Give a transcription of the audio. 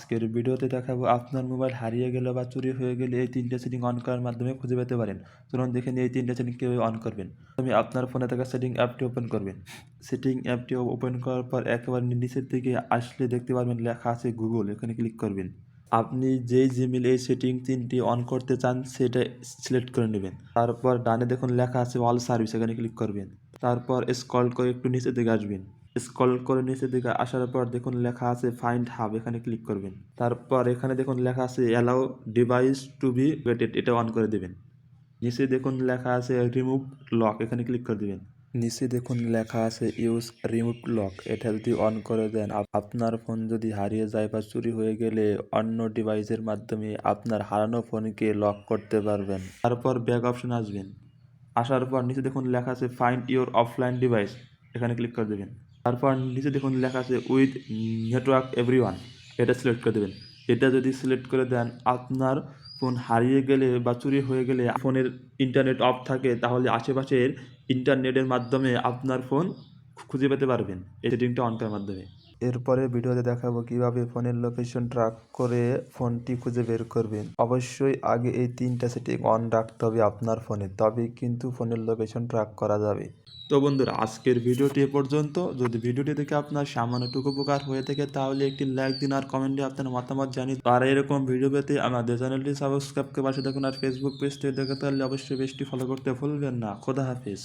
আজকের ভিডিওতে দেখাবো আপনার মোবাইল হারিয়ে গেলে বা চুরি হয়ে গেলে এই তিনটে সেটিং অন করার মাধ্যমে খুঁজে পেতে পারেন। চলুন দেখে নিই এই তিনটে সেটিং কীভাবে অন করবেন। প্রথমে আপনার ফোনে থাকা সেটিং অ্যাপটি ওপেন করবেন। সেটিং অ্যাপটি ওপেন করার পর একেবারে নিচের দিকে আসলে দেখতে পারবেন লেখা আছে গুগল, এখানে ক্লিক করবেন। আপনি যেই জিমেল এই সেটিং তিনটি অন করতে চান সেটা সিলেক্ট করে নেবেন। তারপর ডানে দেখুন লেখা আছে অল সার্ভিস, এখানে ক্লিক করবেন। তারপর স্ক্রল করে একটু নিচের দিকে আসবেন। স্ক্রল করে নিচের দিকে আসার পর দেখুন লেখা আছে ফাইন্ড হাব, এখানে ক্লিক করবেন। তারপর এখানে দেখুন লেখা আছে allow device to be waited, এটা অন করে দেবেন। নিচে দেখুন লেখা আছে রিমুভ লক, এখানে ক্লিক করে দেবেন। নিচে দেখুন লেখা আছে ইউজ রিমুভ লক, এটা যদি অন করে দেন আপনার ফোন যদি হারিয়ে যায় বা চুরি হয়ে গেলে অন্য ডিভাইসের মাধ্যমে আপনার হারানো ফোনকে লক করতে পারবেন। তারপর ব্যাক অপশন আসবেন। আসার পর নিচে দেখুন লেখা আছে ফাইন্ড ইওর অফলাইন ডিভাইস, এখানে ক্লিক করে দেবেন। তারপর নিচে দেখুন লেখা আছে উইথ নেটওয়ার্ক এভরিওয়ান, এটা সিলেক্ট করে দেবেন। এটা যদি সিলেক্ট করে দেন আপনার ফোন হারিয়ে গেলে বা চুরি হয়ে গেলে ফোনের ইন্টারনেট অফ থাকে তাহলে আশেপাশের ইন্টারনেটের মাধ্যমে আপনার ফোন খুঁজে পেতে পারবেন এই সেটিংটা অন করার মাধ্যমে। এরপরে ভিডিওতে দেখাবো কিভাবে ফোনের লোকেশন ট্র্যাক করে ফোনটি খুঁজে বের করবেন। অবশ্যই আগে এই তিনটা সেটিং অন রাখতে হবে আপনার ফোনে, তবেই কিন্তু ফোনের লোকেশন ট্র্যাক করা যাবে। তো বন্ধুরা, আজকের ভিডিওটি এ পর্যন্ত। যদি ভিডিওটি দেখে আপনার সামান্যটুকু উপকার হয়ে থাকে তাহলে একটি লাইক দিন আর কমেন্টে আপনার মতামত জানিয়ে আর এরকম ভিডিও পেতে আমাদের চ্যানেলটি সাবস্ক্রাইব করে পাশে দেখুন আর ফেসবুক পেজটি দেখে তাহলে অবশ্যই পেজটি ফলো করতে ভুলবেন না। খোদা হাফিজ।